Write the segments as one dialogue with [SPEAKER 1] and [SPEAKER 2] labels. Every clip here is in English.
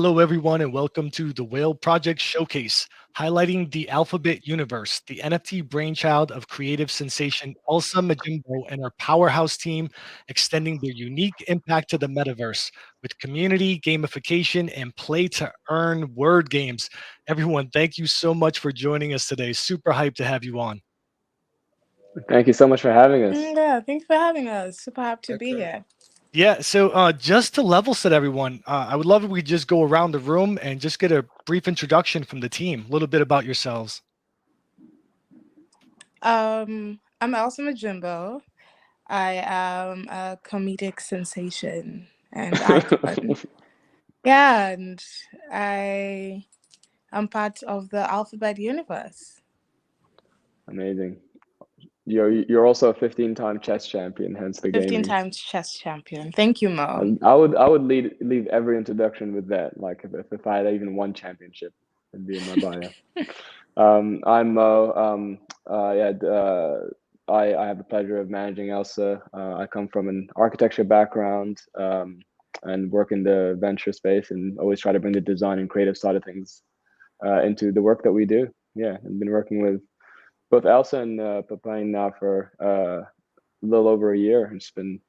[SPEAKER 1] Hello, everyone, and welcome to the Whale Project Showcase, highlighting the Alphabet Universe, the NFT brainchild of creative sensation Elsa Majimbo and her powerhouse team, extending their unique impact to the metaverse with community, gamification, and play to earn word games. Everyone, thank you so much for joining us today. Super hyped to have you on.
[SPEAKER 2] Thank you so much for having us.
[SPEAKER 3] Yeah, thanks for having us. Super happy to be here.
[SPEAKER 1] Yeah, so just to level set everyone, I would love if we just go around the room and just get a brief introduction from the team, a little bit about yourselves.
[SPEAKER 3] I'm Elsa Majimbo. I am a comedic sensation and icon. Yeah, and I am part of the Alphabet universe.
[SPEAKER 2] Amazing. You're also a 15-time chess champion, hence the
[SPEAKER 3] 15
[SPEAKER 2] gaming.
[SPEAKER 3] times chess champion. Thank you, Mo.
[SPEAKER 2] And I would leave every introduction with that. Like if I had even one championship, it'd be in my bio. I'm Mo. I have the pleasure of managing Elsa. I come from an architecture background and work in the venture space, and always try to bring the design and creative side of things into the work that we do. Yeah, I've been working with both Elsa and Pepijn now for a little over a year. It's been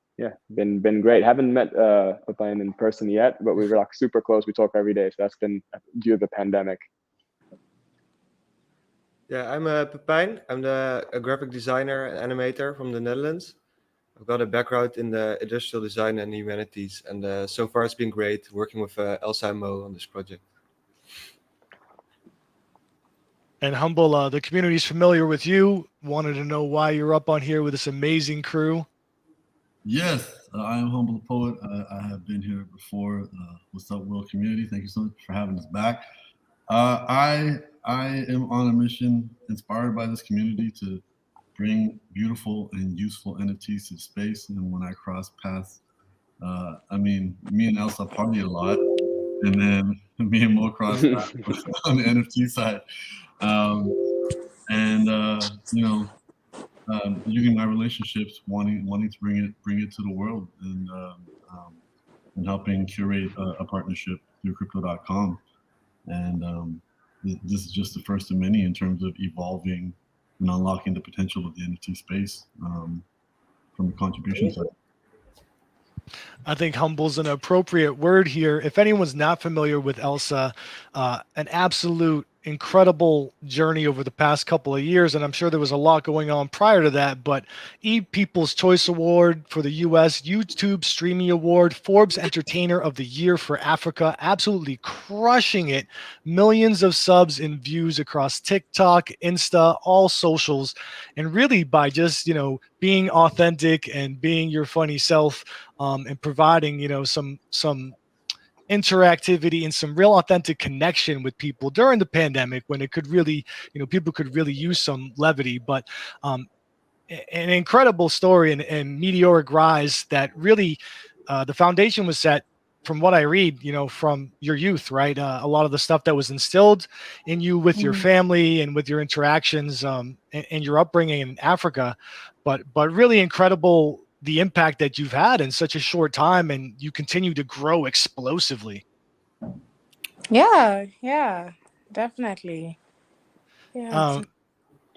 [SPEAKER 2] great. Haven't met Pepijn in person yet, but we were like super close. We talk every day, so that's been due to the pandemic.
[SPEAKER 4] Yeah, I'm Pepijn. I'm a graphic designer and animator from the Netherlands. I've got a background in the industrial design and humanities, and so far it's been great working with Elsa and Mo on this project.
[SPEAKER 1] And Humble, the community's familiar with you. Wanted to know why you're up on here with this amazing crew.
[SPEAKER 5] Yes, I am Humble the Poet. I have been here before. What's up, world community? Thank you so much for having us back. I am on a mission inspired by this community to bring beautiful and useful NFTs to space. And when I cross paths, me and Elsa party a lot, and then me and Mo cross paths on the NFT side. Using my relationships, wanting to bring it to the world, and helping curate a partnership through crypto.com. And this is just the first of many in terms of evolving and unlocking the potential of the NFT space from a contribution side.
[SPEAKER 1] I think humble's an appropriate word here. If anyone's not familiar with Elsa, an absolute incredible journey over the past couple of years, and I'm sure there was a lot going on prior to that, but People's Choice Award for the US, YouTube Streaming Award, Forbes Entertainer of the Year for Africa, absolutely crushing it. Millions of subs and views across TikTok, Insta, all socials, and really by just, being authentic and being your funny self, and providing, some interactivity and some real authentic connection with people during the pandemic when it could really, people could really use some levity. But an incredible story and meteoric rise that really the foundation was set from what I read, from your youth, right? A lot of the stuff that was instilled in you with your family and with your interactions and your upbringing in Africa, but really incredible the impact that you've had in such a short time, and you continue to grow explosively.
[SPEAKER 3] Yeah, definitely. Yeah.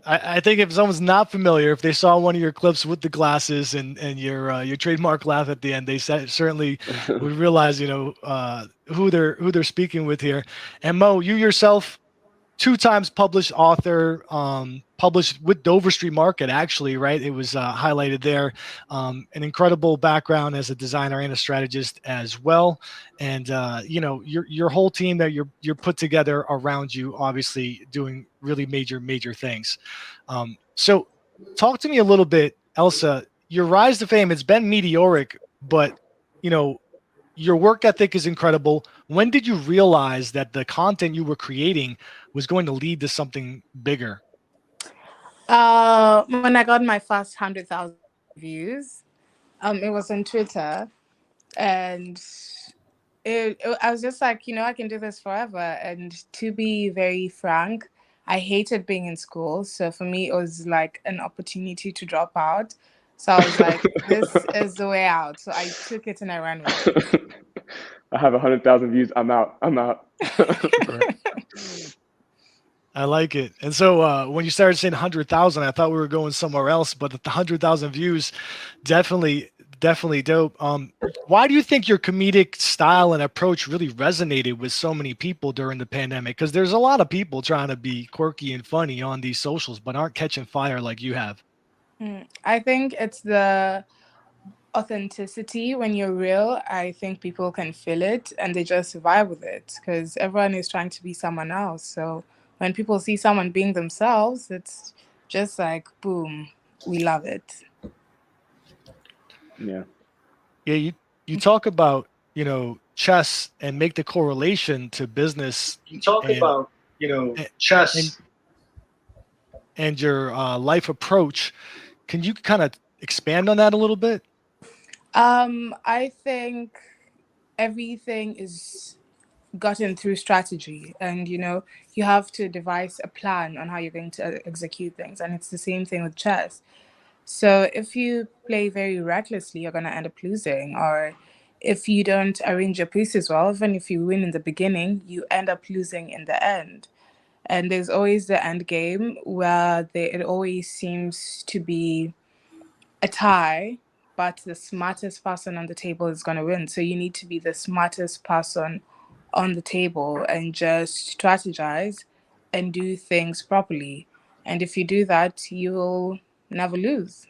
[SPEAKER 1] I think if someone's not familiar, if they saw one of your clips with the glasses and your trademark laugh at the end, they certainly would realize, who they're speaking with here. And Mo, you yourself, 2 times published author, published with Dover Street Market, actually, right? It was highlighted there. An incredible background as a designer and a strategist as well. And, your whole team that you're put together around you, obviously doing really major things. So talk to me a little bit, Elsa, your rise to fame, it's been meteoric, but, your work ethic is incredible. When did you realize that the content you were creating was going to lead to something bigger?
[SPEAKER 3] When I got my first 100,000 views, it was on Twitter, and I was just like, I can do this forever. And to be very frank, I hated being in school. So for me, it was like an opportunity to drop out. So I was like, this is the way out. So I took it and I ran with it.
[SPEAKER 2] I have 100,000 views. I'm out.
[SPEAKER 1] I like it. And so when you started saying 100,000, I thought we were going somewhere else, but the 100,000 views, definitely dope. Why do you think your comedic style and approach really resonated with so many people during the pandemic? Because there's a lot of people trying to be quirky and funny on these socials, but aren't catching fire like you have.
[SPEAKER 3] I think it's the authenticity. When you're real, I think people can feel it and they just vibe with it because everyone is trying to be someone else. So when people see someone being themselves, it's just like, boom, we love it.
[SPEAKER 2] Yeah.
[SPEAKER 1] Yeah, you talk about, chess and make the correlation to business.
[SPEAKER 6] You talk
[SPEAKER 1] and,
[SPEAKER 6] about,
[SPEAKER 1] and,
[SPEAKER 6] chess.
[SPEAKER 1] and your life approach. Can you kind of expand on that a little bit?
[SPEAKER 3] I think everything is gotten through strategy, and you have to devise a plan on how you're going to execute things, and it's the same thing with chess. So if you play very recklessly, you're going to end up losing, or if you don't arrange your pieces well, even if you win in the beginning, you end up losing in the end. And there's always the end game where it always seems to be a tie, but the smartest person on the table is going to win. So you need to be the smartest person on the table and just strategize and do things properly. And if you do that, you will never lose.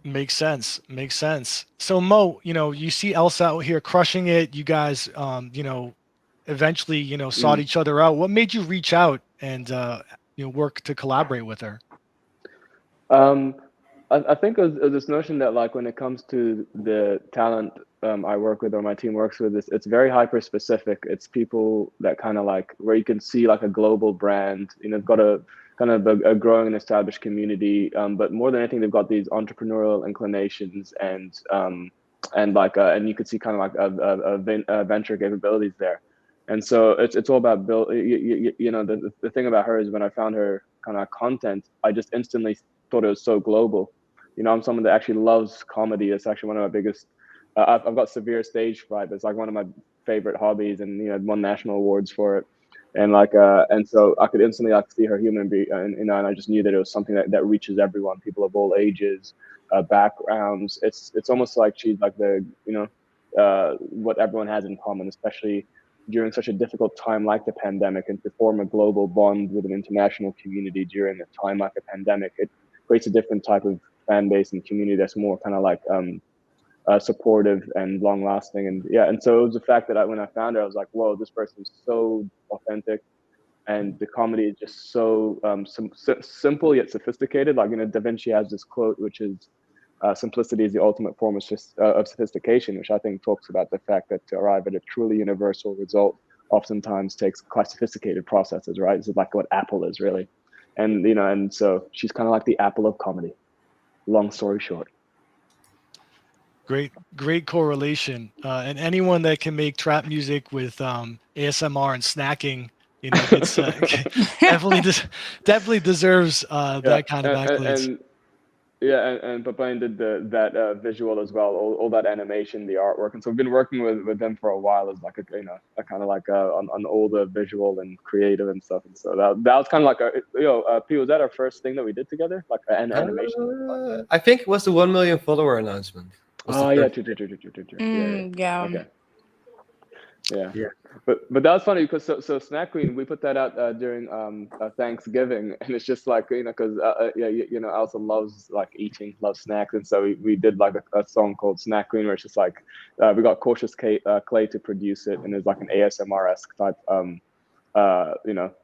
[SPEAKER 1] Makes sense. So Mo, you see Elsa out here crushing it. You guys, eventually, sought each other out. What made you reach out and, work to collaborate with her?
[SPEAKER 2] I think it was this notion that like when it comes to the talent I work with or my team works with, it's very hyper specific. It's people that kind of like where you can see like a global brand, got a kind of a growing and established community. But more than anything, they've got these entrepreneurial inclinations and you could see kind of like a venture capabilities there. And so it's all about build. The thing about her is when I found her kind of content, I just instantly thought it was so global. I'm someone that actually loves comedy. It's actually one of my biggest. I've got severe stage fright. It's like one of my favorite hobbies, and won national awards for it. And so I could instantly like see her human being, and I just knew that it was something that reaches everyone, people of all ages, backgrounds. It's almost like she's like the what everyone has in common, especially during such a difficult time like the pandemic, and to form a global bond with an international community during a time like a pandemic, it creates a different type of fan base and community that's more kind of like supportive and long lasting. And so it was the fact that when I found her, I was like, whoa, this person is so authentic, and the comedy is just so simple yet sophisticated. Like Da Vinci has this quote, which is simplicity is the ultimate form of sophistication, which I think talks about the fact that to arrive at a truly universal result oftentimes takes quite sophisticated processes, right? This is like what Apple is really. And so she's kind of like the Apple of comedy. Long story short.
[SPEAKER 1] Great correlation. And anyone that can make trap music with ASMR and snacking, gets definitely deserves that kind of accolades.
[SPEAKER 2] And Pepijn did that visual as well, all that animation, the artwork, and so we've been working with them for a while as like a kind of like on all the visual and creative and stuff, and so that was kind of like P, was that our first thing that we did together, like an animation?
[SPEAKER 4] I think it was the 1 million follower announcement.
[SPEAKER 2] Oh yeah, true.
[SPEAKER 3] Yeah.
[SPEAKER 2] Okay. Yeah. But that was funny because so Snack Queen, we put that out during Thanksgiving, and it's just like because Elsa loves like eating, loves snacks, and so we did like a song called Snack Queen, where it's just like we got Cautious Clay to produce it, and it's like an ASMR-esque type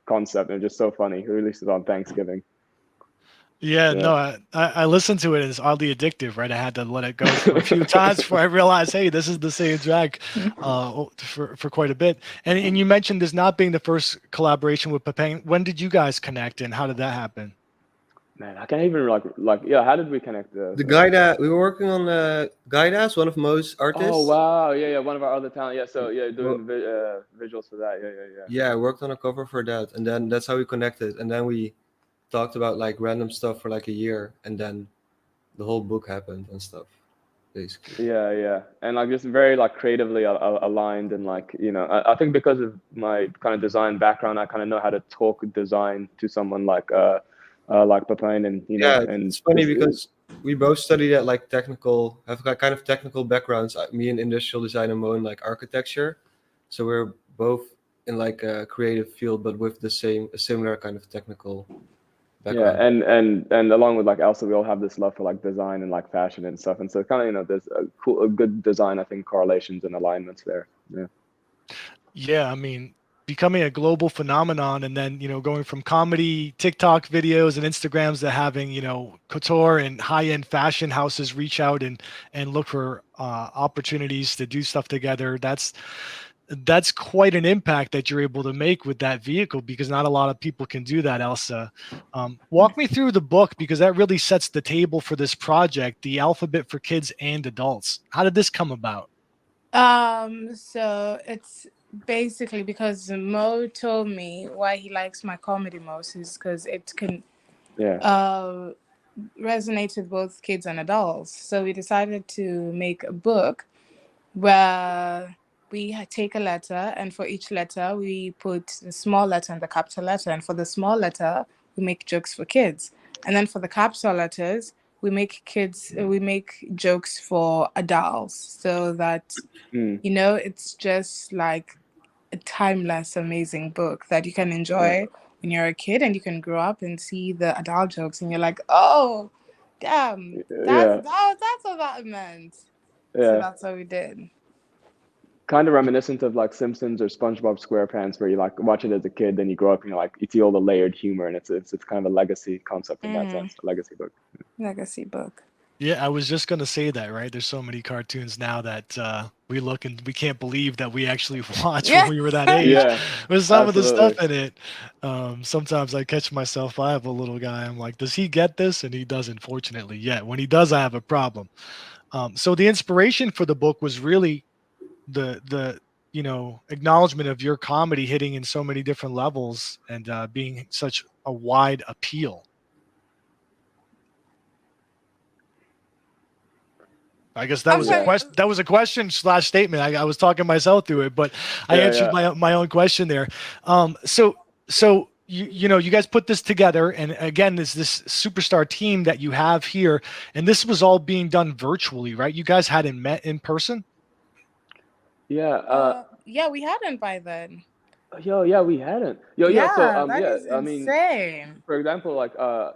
[SPEAKER 2] concept, and it's just so funny. We released it on Thanksgiving.
[SPEAKER 1] Yeah, no, I listened to it. And it's oddly addictive, right? I had to let it go for a few times before I realized, hey, this is the same track for quite a bit. And you mentioned this not being the first collaboration with Pepijn. When did you guys connect, and how did that happen?
[SPEAKER 2] Man, I can't even how did we connect?
[SPEAKER 4] The Gaida, we were working on Gaida's, one of Mo's artists.
[SPEAKER 2] Oh wow, yeah, one of our other talent. Yeah, so doing visuals for that. Yeah.
[SPEAKER 4] I worked on a cover for that, and then that's how we connected, and then we talked about like random stuff for like a year, and then the whole book happened and stuff. basically.
[SPEAKER 2] Yeah, and like just very like creatively aligned, and like, you know, I think because of my kind of design background, I kind of know how to talk design to someone like Pepijn, and you know,
[SPEAKER 4] Yeah,
[SPEAKER 2] and
[SPEAKER 4] it's funny because we both studied at like technical, have got kind of technical backgrounds. Me in industrial design and Mo in like architecture, so we're both in like a creative field, but with a similar kind of technical
[SPEAKER 2] yeah,
[SPEAKER 4] background.
[SPEAKER 2] and along with like Elsa, we all have this love for like design and like fashion and stuff, and so kind of, you know, there's a good design, I think, correlations and alignments there. Yeah.
[SPEAKER 1] Yeah, I mean, becoming a global phenomenon, and then, you know, going from comedy TikTok videos and Instagrams to having, you know, couture and high-end fashion houses reach out and look for opportunities to do stuff together. That's quite an impact that you're able to make with that vehicle, because not a lot of people can do that. Elsa, walk me through the book, because that really sets the table for this project, the alphabet for kids and adults. How did this come about?
[SPEAKER 3] So it's basically because Mo told me why he likes my comedy most is because it can
[SPEAKER 2] Yeah.
[SPEAKER 3] resonate with both kids and adults. So we decided to make a book where we take a letter, and for each letter we put the small letter and the capital letter, and for the small letter we make jokes for kids, and then for the capital letters we make jokes for adults, so that you know, it's just like a timeless, amazing book that you can enjoy when you're a kid, and you can grow up and see the adult jokes, and you're like, oh, damn, that's
[SPEAKER 2] Yeah.
[SPEAKER 3] that's what that meant. So
[SPEAKER 2] Yeah.
[SPEAKER 3] that's what we did.
[SPEAKER 2] Kind of reminiscent of like Simpsons or SpongeBob SquarePants, where you like watch it as a kid, then you grow up and you're like, you see all the layered humor, and it's kind of a legacy concept in that sense, a legacy book.
[SPEAKER 3] Legacy book.
[SPEAKER 1] Yeah, I was just gonna say that, right? There's so many cartoons now that we look and we can't believe that we actually watched when
[SPEAKER 3] Yeah.
[SPEAKER 1] we were that age.
[SPEAKER 2] Yeah,
[SPEAKER 1] With some of the stuff
[SPEAKER 2] absolutely.
[SPEAKER 1] in it, sometimes I catch myself. I have a little guy. I'm like, does he get this? And he doesn't, fortunately, yet. When he does, I have a problem. So the inspiration for the book was really the you know, acknowledgement of your comedy hitting in so many different levels and being such a wide appeal. I guess that
[SPEAKER 3] I'm
[SPEAKER 1] was a
[SPEAKER 2] Yeah,
[SPEAKER 3] sorry.
[SPEAKER 1] question. That was a question slash statement. I was talking myself through it, but I answered
[SPEAKER 2] yeah,
[SPEAKER 1] my own question there. So you know, you guys put this together, and again, there's this superstar team that you have here, and this was all being done virtually, right? You guys hadn't met in person.
[SPEAKER 2] yeah.
[SPEAKER 3] Yeah, we hadn't by then.
[SPEAKER 2] Yeah, we hadn't. Yo. So,
[SPEAKER 3] Yeah, that
[SPEAKER 2] yeah.
[SPEAKER 3] is
[SPEAKER 2] I mean,
[SPEAKER 3] insane.
[SPEAKER 2] for example, like,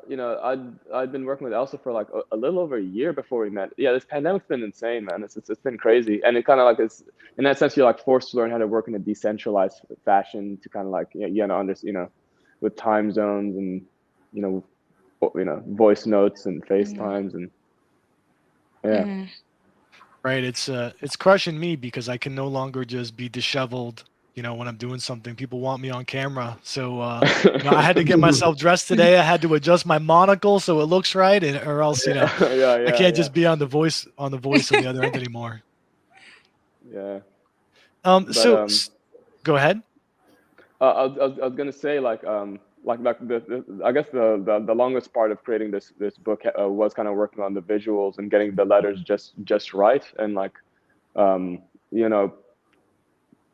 [SPEAKER 2] you know, I'd been working with Elsa for like a little over a year before we met. Yeah, this pandemic's been insane, man. It's been crazy, and it kind of like it's in that sense you're like forced to learn how to work in a decentralized fashion to kind of like, you know, with time zones and, you know, voice notes and FaceTimes and yeah.
[SPEAKER 3] Hmm.
[SPEAKER 1] Right. It's crushing me because I can no longer just be disheveled, you know, when I'm doing something. People want me on camera. So you know, I had to get myself dressed today. I had to adjust my monocle so it looks right, and or else, you know, I can't
[SPEAKER 2] Yeah.
[SPEAKER 1] just be on the voice on the other end anymore.
[SPEAKER 2] Yeah. But
[SPEAKER 1] Go ahead.
[SPEAKER 2] I was gonna say like the I guess the longest part of creating this book was kind of working on the visuals and getting the letters just right, and like you know,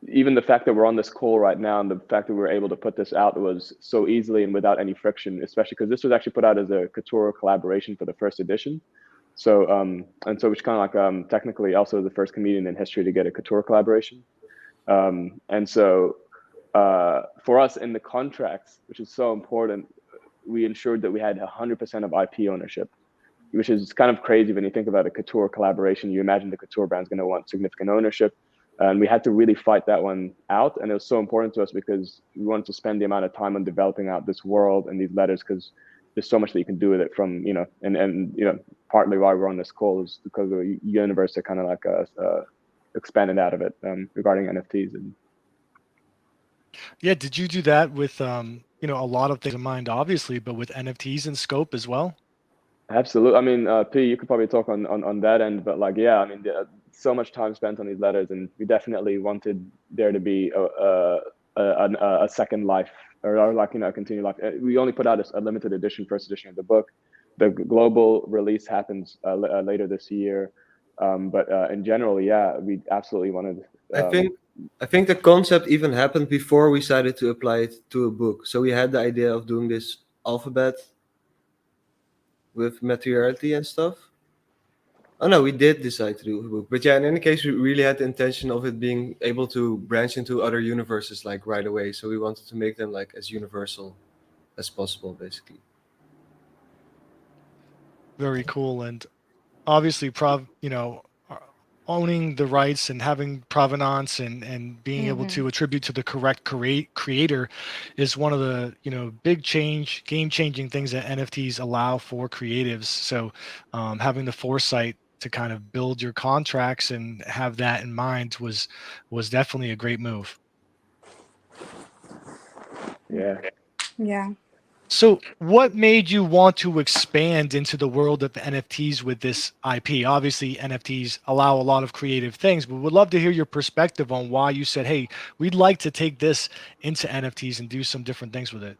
[SPEAKER 2] even the fact that we're on this call right now and the fact that we were able to put this out was so easily and without any friction, especially because this was actually put out as a couture collaboration for the first edition. So and so which kind of like technically also the first comedian in history to get a couture collaboration. And so for us in the contracts, which is so important, we ensured that we had 100% of IP ownership, which is kind of crazy when you think about a couture collaboration. You imagine the couture brand's going to want significant ownership. And we had to really fight that one out. And it was so important to us because we wanted to spend the amount of time on developing out this world and these letters, because there's so much that you can do with it from, you know, and you know, partly why we're on this call is because of the universe that kind of like expanded out of it regarding NFTs. And
[SPEAKER 1] Yeah, did you do that with you know, a lot of things in mind, obviously, but with NFTs in scope as well?
[SPEAKER 2] absolutely. I mean, P, you could probably talk on that end, but like, yeah, I mean, so much time spent on these letters, and we definitely wanted there to be a second life, or like, you know, a continued life. We only put out a limited edition, first edition of the book. The global release happens later this year. But in general, yeah, we absolutely wanted.
[SPEAKER 4] I think the concept even happened before we decided to apply it to a book. So we had the idea of doing this alphabet with materiality and stuff. Oh no, we did decide to do a book. But yeah, in any case, we really had the intention of it being able to branch into other universes like right away. So we wanted to make them like as universal as possible, basically.
[SPEAKER 1] Very cool. And obviously, owning the rights and having provenance and being able to attribute to the correct creator is one of the big game changing things that NFTs allow for creatives. So having the foresight to kind of build your contracts and have that in mind was definitely a great move.
[SPEAKER 2] Yeah.
[SPEAKER 3] Yeah.
[SPEAKER 1] So what made you want to expand into the world of NFTs with this IP? Obviously, NFTs allow a lot of creative things, but would love to hear your perspective on why you said, hey, we'd like to take this into NFTs and do some different things with it.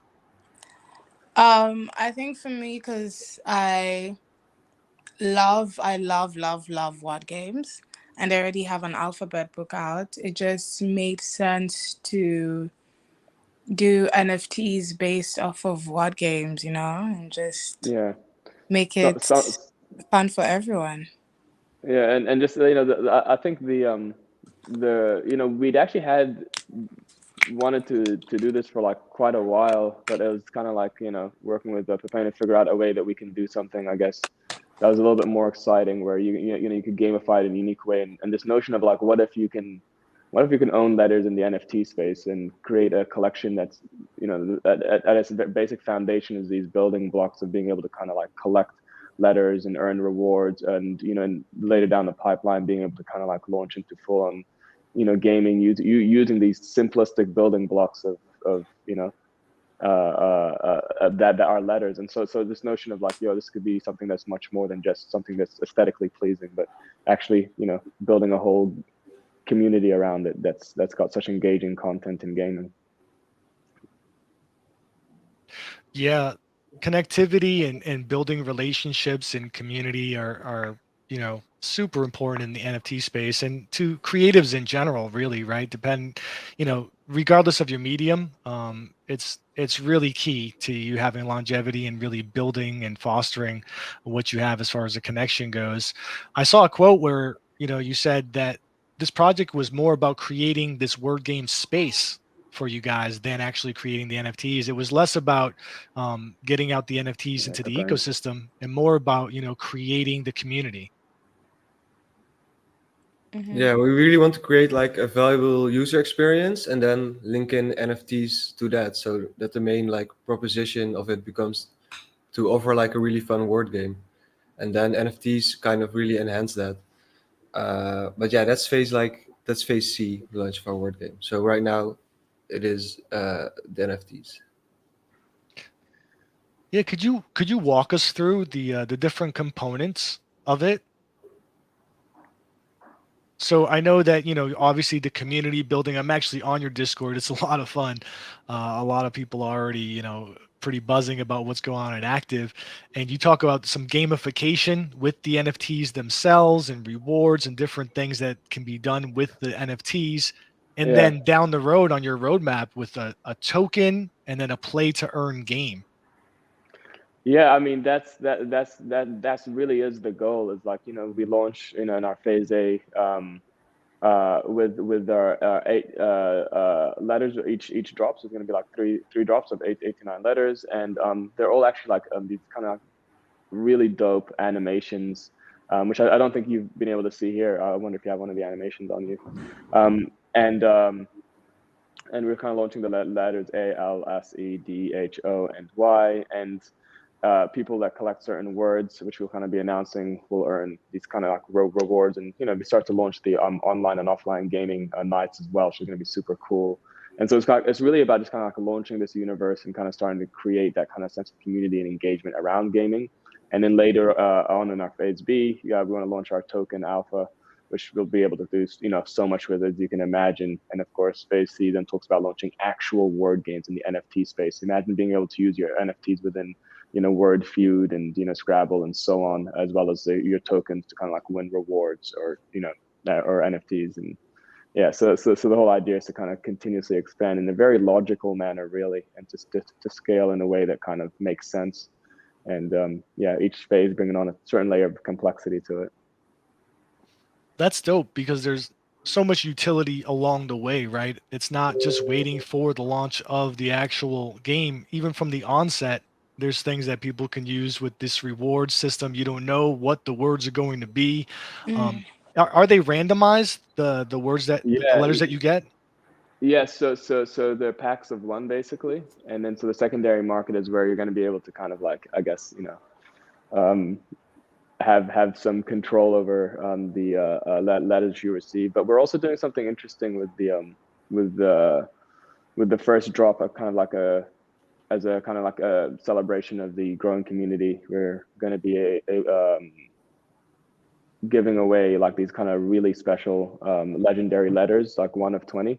[SPEAKER 3] I think for me, because I love word games, and I already have an alphabet book out. It just made sense to do NFTs based off of word games, and just make it fun for everyone.
[SPEAKER 2] Yeah, and just I think we'd actually had wanted to do this for like quite a while, but it was kind of like working with Pepijn to figure out a way that we can do something, I guess, that was a little bit more exciting, where you could gamify it in a unique way, and this notion of like what if you can own letters in the NFT space and create a collection that's at its basic foundation is these building blocks of being able to kind of like collect letters and earn rewards, and and later down the pipeline being able to kind of like launch into full on gaming using these simplistic building blocks of that are letters. And so this notion of like, this could be something that's much more than just something that's aesthetically pleasing, but actually building a whole community around it that's got such engaging content in gaming.
[SPEAKER 1] Yeah, connectivity and building relationships and community are super important in the NFT space and to creatives in general, really, right? Regardless of your medium, it's really key to you having longevity and really building and fostering what you have as far as a connection goes. I saw a quote where you said that this project was more about creating this word game space for you guys than actually creating the NFTs. It was less about getting out the NFTs into the ecosystem and more about creating the community.
[SPEAKER 4] Yeah, we really want to create like a valuable user experience and then link in NFTs to that, so that the main like proposition of it becomes to offer like a really fun word game, and then NFTs kind of really enhance that. But yeah, that's phase C, the launch of our word game. So right now, it is the NFTs.
[SPEAKER 1] Yeah, could you walk us through the different components of it? So I know that obviously the community building. I'm actually on your Discord. It's a lot of fun. A lot of people are already pretty buzzing about what's going on and active. And you talk about some gamification with the NFTs themselves and rewards and different things that can be done with the NFTs. And then down the road on your roadmap with a token and then a play to earn game.
[SPEAKER 2] Yeah, I mean that's really is the goal. Is like we launch in our phase A with our 8 letters. Each drops is going to be like three drops of 8 to 9 letters, and they're all actually like these kind of really dope animations, which I don't think you've been able to see here. I wonder if you have one of the animations on you. And we're kind of launching the letters A, L, S, E, D, H, O, and Y, and people that collect certain words, which we'll kind of be announcing, will earn these kind of like rewards. And we start to launch the online and offline gaming nights as well, which is going to be super cool. And so it's really about just kind of like launching this universe and kind of starting to create that kind of sense of community and engagement around gaming. And then later on in our phase B, we want to launch our token alpha, which we'll be able to do so much with it as you can imagine. And of course, phase C then talks about launching actual word games in the NFT space. Imagine being able to use your NFTs within Word Feud and Scrabble and so on, as well as your tokens to kind of like win rewards or or NFTs. And yeah, so the whole idea is to kind of continuously expand in a very logical manner, really, and just to scale in a way that kind of makes sense. And each phase bringing on a certain layer of complexity to it.
[SPEAKER 1] That's dope because there's so much utility along the way, right? It's not just waiting for the launch of the actual game. Even from the onset, there's things that people can use with this reward system. You don't know what the words are going to be.
[SPEAKER 3] Mm.
[SPEAKER 1] Are they randomized, the words that the
[SPEAKER 2] Yeah,
[SPEAKER 1] letters that you get?
[SPEAKER 2] yes. So they're packs of one basically, and then so the secondary market is where you're going to be able to kind of like, I guess, um, have some control over the letters you receive. But we're also doing something interesting with the first drop, of kind of like as a kind of like a celebration of the growing community. We're going to be giving away like these kind of really special legendary letters, like 1 of 20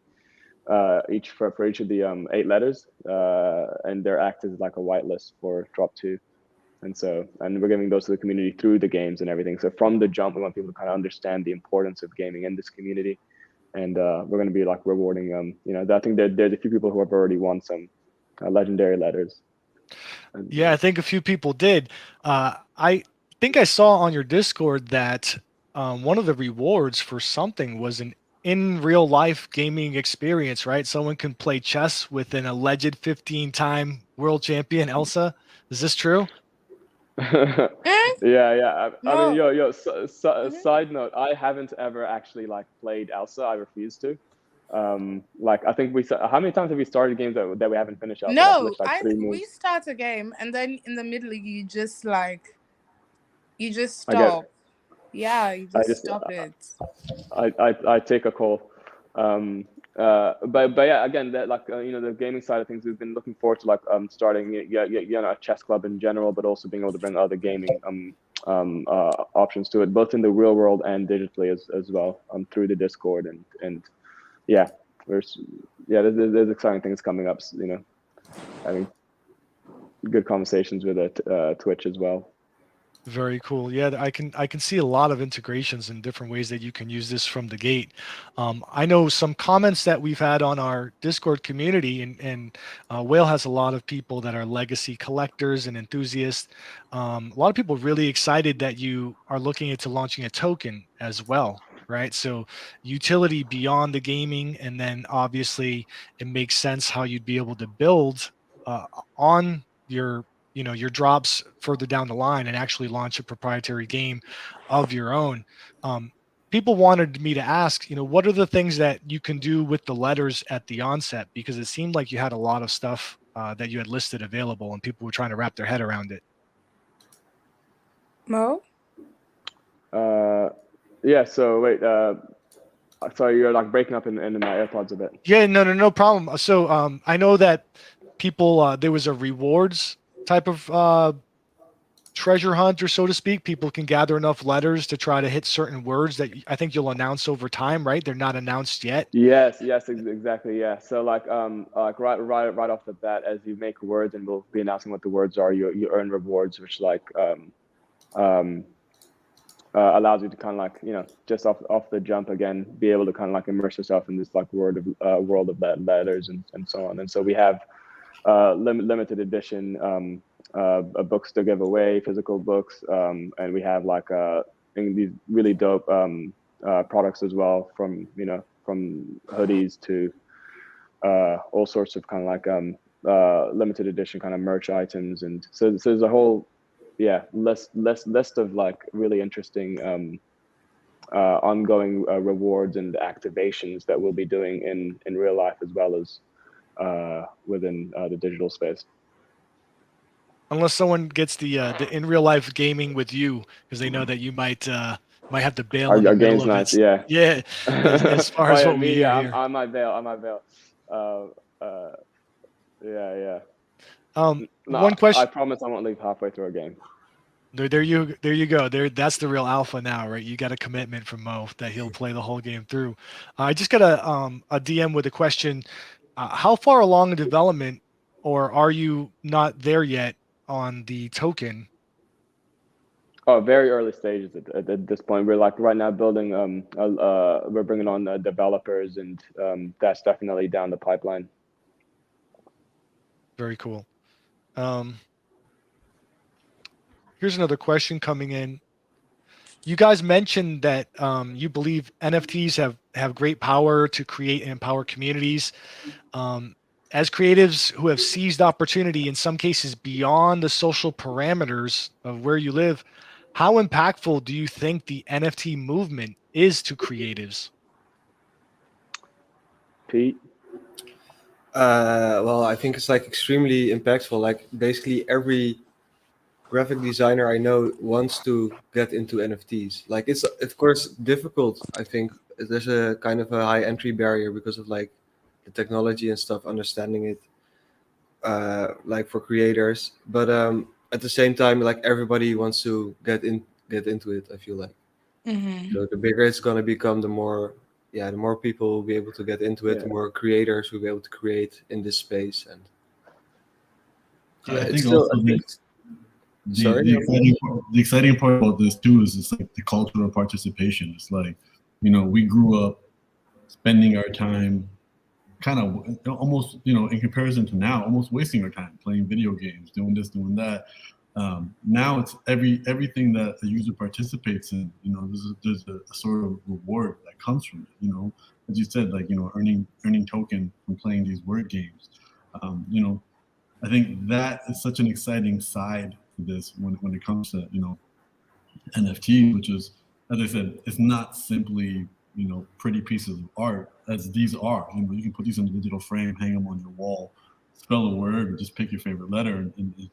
[SPEAKER 2] each for each of the 8 letters, and they're acted as like a whitelist for drop 2. And we're giving those to the community through the games and everything. So from the jump, we want people to kind of understand the importance of gaming in this community. And we're going to be like rewarding I think there's a few people who have already won some legendary letters.
[SPEAKER 1] Yeah, I think a few people did. I think I saw on your Discord that one of the rewards for something was an in real life gaming experience, right? Someone can play chess with an alleged 15-time world champion, Elsa. Is this true?
[SPEAKER 2] Yeah. I mean,
[SPEAKER 3] No.
[SPEAKER 2] side note, I haven't ever actually like played Elsa. I refuse to. Like I think how many times have we started games that we haven't finished Elsa? Like,
[SPEAKER 3] No,
[SPEAKER 2] literally, like 3
[SPEAKER 3] we
[SPEAKER 2] moves.
[SPEAKER 3] start a game and then in the middle you just
[SPEAKER 2] I get.
[SPEAKER 3] stop. Yeah, you
[SPEAKER 2] I
[SPEAKER 3] just
[SPEAKER 2] just
[SPEAKER 3] stop it.
[SPEAKER 2] I take a call. But yeah, again, that like the gaming side of things, we've been looking forward to like starting a chess club in general, but also being able to bring other gaming options to it, both in the real world and digitally as well through the Discord and yeah, there's exciting things coming up. Having good conversations with Twitch as well.
[SPEAKER 1] Very cool. Yeah, I can see a lot of integrations in different ways that you can use this from the gate. I know some comments that we've had on our Discord community, and Whale has a lot of people that are legacy collectors and enthusiasts. A lot of people really excited that you are looking into launching a token as well, right? So utility beyond the gaming, and then obviously it makes sense how you'd be able to build on your drops further down the line and actually launch a proprietary game of your own. People wanted me to ask, what are the things that you can do with the letters at the onset? Because it seemed like you had a lot of stuff that you had listed available and people were trying to wrap their head around it.
[SPEAKER 3] Mo?
[SPEAKER 2] Yeah, so wait, sorry, you're like breaking up in my AirPods a bit.
[SPEAKER 1] Yeah, no problem. So I know that people, there was a rewards type of treasure hunt, or so to speak. People can gather enough letters to try to hit certain words that I think you'll announce over time, right? They're not announced yet.
[SPEAKER 2] Yes, exactly. Yeah. So like right off the bat, as you make words, and we'll be announcing what the words are, you earn rewards, which like allows you to kind of like just off the jump again be able to kind of like immerse yourself in this like world of letters and so on. And so we have limited edition books to give away, physical books, and we have like these really dope products as well, from hoodies to all sorts of kind of like limited edition kind of merch items. And so there's a whole list of like really interesting ongoing rewards and activations that we'll be doing in real life as well as within the digital space.
[SPEAKER 1] Unless someone gets the in real life gaming with you, because they know that you might have to bail in the
[SPEAKER 2] Our
[SPEAKER 1] middle
[SPEAKER 2] game's
[SPEAKER 1] of
[SPEAKER 2] nice,
[SPEAKER 1] it.
[SPEAKER 2] yeah.
[SPEAKER 1] Yeah, as far as what we hear here.
[SPEAKER 2] I might bail. Yeah. No,
[SPEAKER 1] One question.
[SPEAKER 2] I promise I won't leave halfway through a game.
[SPEAKER 1] There you go. That's the real alpha now, right? You got a commitment from Mo that he'll play the whole game through. I just got a DM with a question. How far along in development, or are you not there yet, on the token?
[SPEAKER 2] Oh, very early stages at this point. We're like right now building. We're bringing on developers, and that's definitely down the pipeline.
[SPEAKER 1] Very cool. Here's another question coming in. You guys mentioned that you believe NFTs have great power to create and empower communities. As creatives who have seized opportunity, in some cases beyond the social parameters of where you live, how impactful do you think the NFT movement is to creatives?
[SPEAKER 2] Pete?
[SPEAKER 4] Well, I think it's like extremely impactful. Like basically every graphic designer I know wants to get into NFTs. Like it's of course difficult. I think there's a kind of a high entry barrier because of like the technology and stuff, understanding it, like for creators. But at the same time, like everybody wants to get into it. I feel like so the bigger it's gonna become, the more the more people will be able to get into it,
[SPEAKER 2] Yeah.
[SPEAKER 4] the more creators will be able to create in this space. And
[SPEAKER 5] I
[SPEAKER 4] it's
[SPEAKER 5] think
[SPEAKER 4] still,
[SPEAKER 5] also
[SPEAKER 4] I think, sorry.
[SPEAKER 5] the exciting part about this too is it's like the culture of participation. It's like, we grew up spending our time kind of almost, in comparison to now, almost wasting our time playing video games, doing this, doing that. Now it's everything that a user participates in, there's a sort of reward that comes from it. As you said, like, earning token from playing these word games. I think that is such an exciting side to this when it comes to NFT, which is, as I said, it's not simply pretty pieces of art, as these are. You can put these in a digital frame, hang them on your wall, spell a word, or just pick your favorite letter, and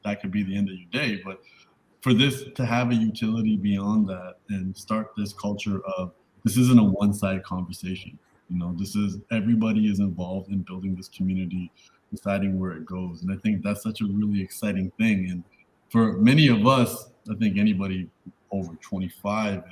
[SPEAKER 5] that could be the end of your day. But for this to have a utility beyond that and start this culture of this isn't a one-sided conversation. This is everybody is involved in building this community, deciding where it goes. And I think that's such a really exciting thing. And for many of us, I think anybody over 25,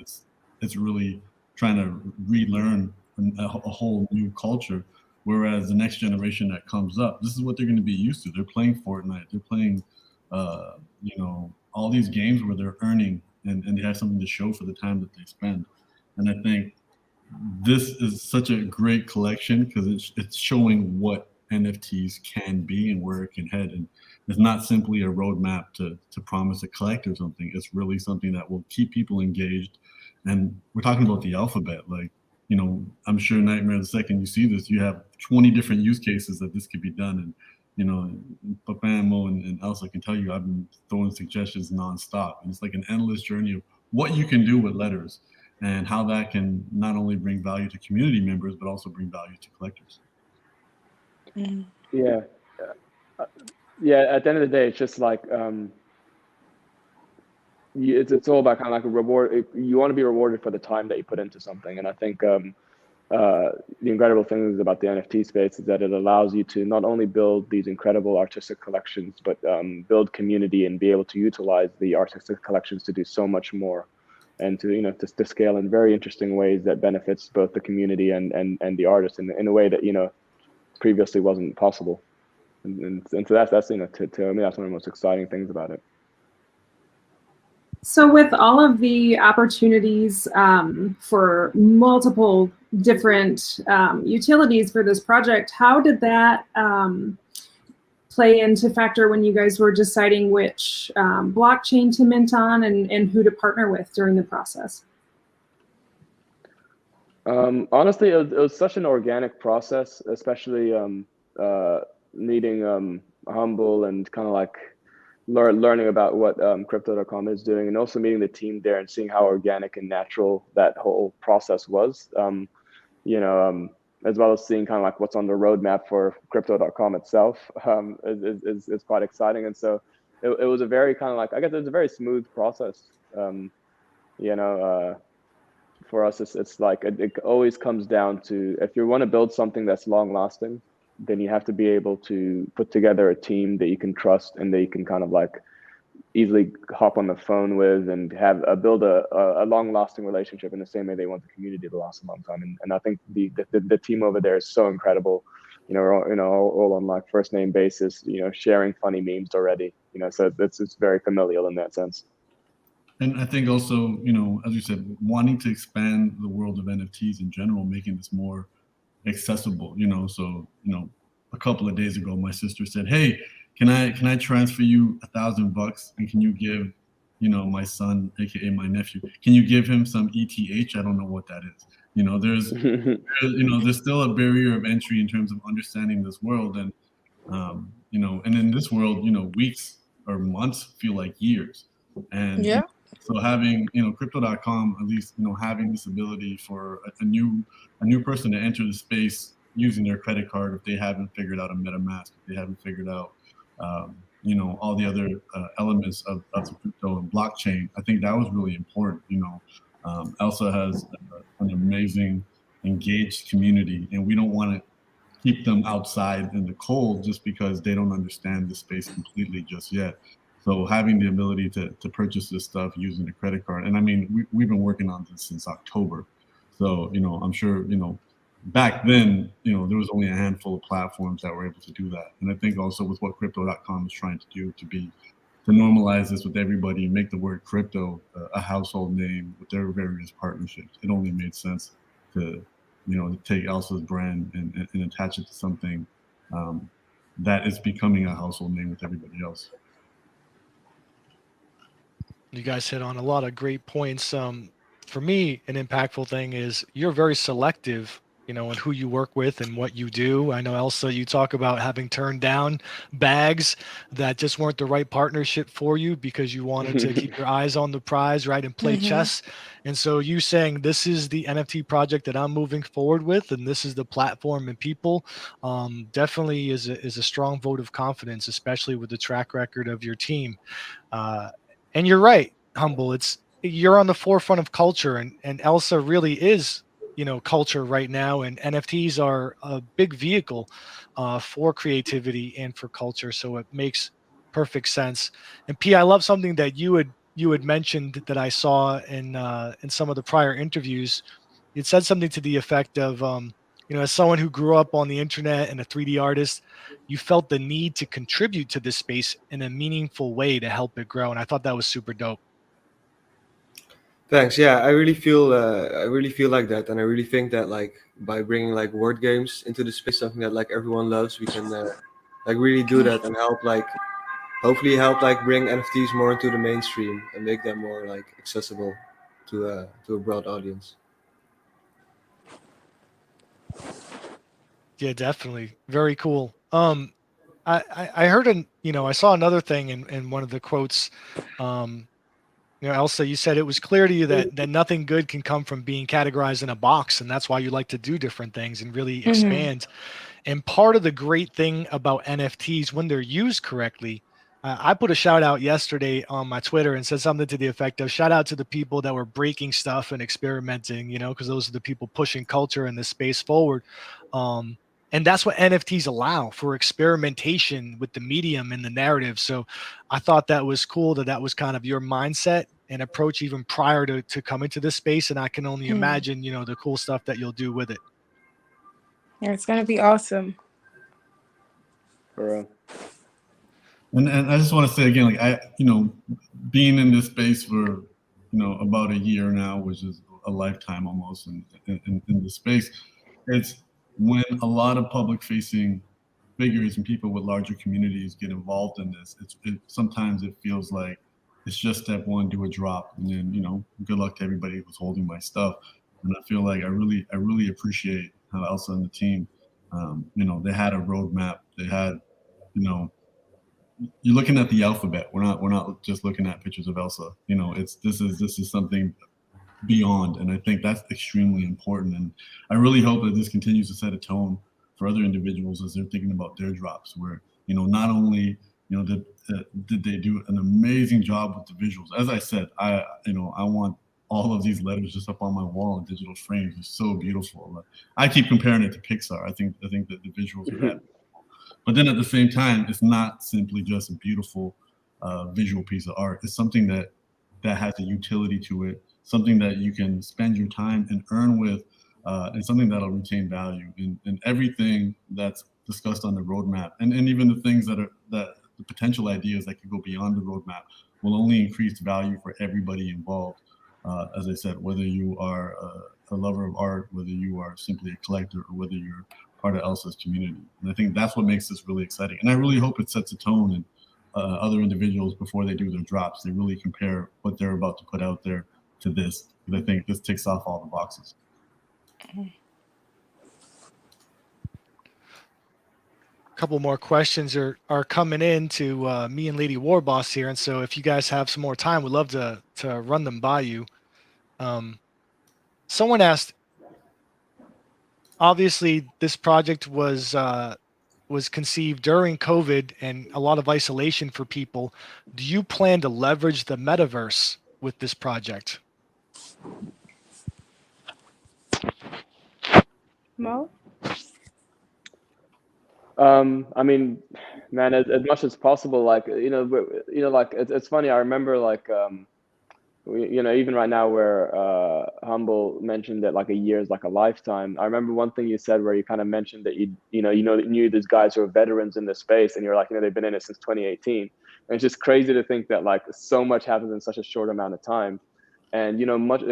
[SPEAKER 5] it's really trying to relearn a whole new culture. Whereas the next generation that comes up, this is what they're going to be used to. They're playing Fortnite. They're playing, all these games where they're earning and they have something to show for the time that they spend. And I think this is such a great collection because it's showing what NFTs can be and where it can head. And it's not simply a roadmap to promise a collector something. It's really something that will keep people engaged. And we're talking about the alphabet. Like, I'm sure Nightmare, the second you see this, you have 20 different use cases that this could be done. And, Pepijn, Mo, and Elsa can tell you I've been throwing suggestions nonstop. And it's like an endless journey of what you can do with letters and how that can not only bring value to community members, but also bring value to collectors.
[SPEAKER 2] Yeah. At the end of the day, it's just like it's all about kind of like a reward. You want to be rewarded for the time that you put into something, and I think the incredible things about the NFT space is that it allows you to not only build these incredible artistic collections, but build community and be able to utilize the artistic collections to do so much more, and to scale in very interesting ways that benefits both the community and the artist in a way that previously wasn't possible. And so that's to me that's one of the most exciting things about it.
[SPEAKER 6] So with all of the opportunities for multiple different utilities for this project, how did that play into factor when you guys were deciding which blockchain to mint on and who to partner with during the process?
[SPEAKER 2] Honestly, it was such an organic process, especially meeting Humble and kind of like learning about what crypto.com is doing, and also meeting the team there and seeing how organic and natural that whole process was. As well as seeing kind of like what's on the roadmap for crypto.com itself is quite exciting. And so it was a very kind of like, I guess it was a very smooth process. For us, it's like it always comes down to, if you want to build something that's long lasting, then you have to be able to put together a team that you can trust and that you can kind of like easily hop on the phone with and have build a long lasting relationship in the same way they want the community to last a long time. And I think the team over there is so incredible. all on like first name basis, sharing funny memes already, so it's very familial in that sense.
[SPEAKER 5] And I think also, as you said, wanting to expand the world of NFTs in general, making this more accessible, so, a couple of days ago, my sister said, "Hey, can I transfer you $1,000 and can you give, my son, AKA my nephew, can you give him some ETH? I don't know what that is." There's still a barrier of entry in terms of understanding this world. And, and in this world, weeks or months feel like years. And
[SPEAKER 3] Yeah.
[SPEAKER 5] so having, crypto.com, at least, having this ability for a new person to enter the space using their credit card, if they haven't figured out a MetaMask, if they haven't figured out, all the other elements of the crypto and blockchain, I think that was really important. Elsa has an amazing, engaged community, and we don't want to keep them outside in the cold just because they don't understand the space completely just yet. So having the ability to purchase this stuff using a credit card, and I mean, we've been working on this since October. So, I'm sure, back then, there was only a handful of platforms that were able to do that. And I think also with what crypto.com is trying to do to normalize this with everybody and make the word crypto a household name with their various partnerships, it only made sense to, to take Elsa's brand and attach it to something that is becoming a household name with everybody else.
[SPEAKER 1] You guys hit on a lot of great points. For me, an impactful thing is you're very selective, in who you work with and what you do. I know, Elsa, you talk about having turned down bags that just weren't the right partnership for you because you wanted to keep your eyes on the prize, right, and play chess. And so you saying this is the NFT project that I'm moving forward with, and this is the platform and people, definitely is a strong vote of confidence, especially with the track record of your team. And you're right, Humble. You're on the forefront of culture, and Elsa really is, culture right now, and NFTs are a big vehicle for creativity and for culture. So it makes perfect sense. And P, I love something that you had mentioned that I saw in some of the prior interviews. It said something to the effect of, as someone who grew up on the internet and a 3D artist, you felt the need to contribute to this space in a meaningful way to help it grow. And I thought that was super dope.
[SPEAKER 4] Thanks. Yeah, I really feel like that, and I really think that like by bringing like word games into the space, something that like everyone loves, we can like really do that and hopefully help like bring NFTs more into the mainstream and make them more like accessible to a broad audience.
[SPEAKER 1] Yeah, definitely. Very cool. I heard I saw another thing in one of the quotes. Elsa, you said it was clear to you that nothing good can come from being categorized in a box, and that's why you like to do different things and really expand. And part of the great thing about NFTs, when they're used correctly, I put a shout out yesterday on my Twitter and said something to the effect of shout out to the people that were breaking stuff and experimenting, because those are the people pushing culture and the space forward. And that's what NFTs allow, for experimentation with the medium and the narrative. So I thought that was cool that was kind of your mindset and approach even prior to coming to this space. And I can only imagine, the cool stuff that you'll do with it.
[SPEAKER 3] Yeah, it's going to be awesome.
[SPEAKER 2] For real.
[SPEAKER 5] And I just want to say again, like being in this space for, about a year now, which is a lifetime almost in this space, it's when a lot of public facing figures and people with larger communities get involved in this, sometimes it feels like it's just step one, do a drop, and then, good luck to everybody who's holding my stuff. And I feel like I really appreciate how Elsa and the team, they had a roadmap. They had, you're looking at the alphabet. We're not just looking at pictures of Elsa. This is something beyond, and I think that's extremely important. And I really hope that this continues to set a tone for other individuals as they're thinking about their drops, where not only did they do an amazing job with the visuals. As I said, I want all of these letters just up on my wall in digital frames. It's so beautiful. I keep comparing it to Pixar. I think that the visuals are that. But then at the same time, it's not simply just a beautiful visual piece of art. It's something that has a utility to it, something that you can spend your time and earn with, and something that'll retain value. And everything that's discussed on the roadmap, and even the things that the potential ideas that could go beyond the roadmap will only increase value for everybody involved. As I said, whether you are a lover of art, whether you are simply a collector, or whether you're part of Elsa's community. And I think that's what makes this really exciting. And I really hope it sets a tone, and other individuals, before they do their drops, they really compare what they're about to put out there to this. Because I think this ticks off all the boxes.
[SPEAKER 1] A couple more questions are coming in to me and Lady Warboss here, and so if you guys have some more time, we'd love to run them by you. Someone asked, obviously this project was conceived during COVID and a lot of isolation for people. Do you plan to leverage the metaverse with this project?
[SPEAKER 3] Mo?
[SPEAKER 2] I mean, man, as much as possible, like, like it's funny. I remember like, even right now where Humble mentioned that like a year is like a lifetime. I remember one thing you said where you kind of mentioned that knew these guys who are veterans in the space, and you're like, they've been in it since 2018. And it's just crazy to think that like so much happens in such a short amount of time. And much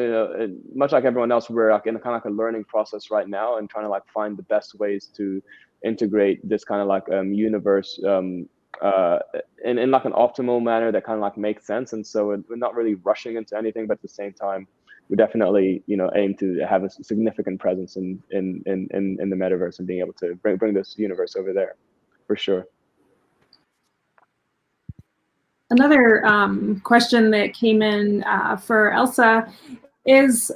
[SPEAKER 2] like everyone else, we're like in kind of like a learning process right now, and trying to like find the best ways to integrate this kind of like universe in like an optimal manner that kind of like makes sense. And so we're not really rushing into anything, but at the same time, we definitely aim to have a significant presence in the metaverse and being able to bring this universe over there, for sure.
[SPEAKER 6] Another question that came in for Elsa is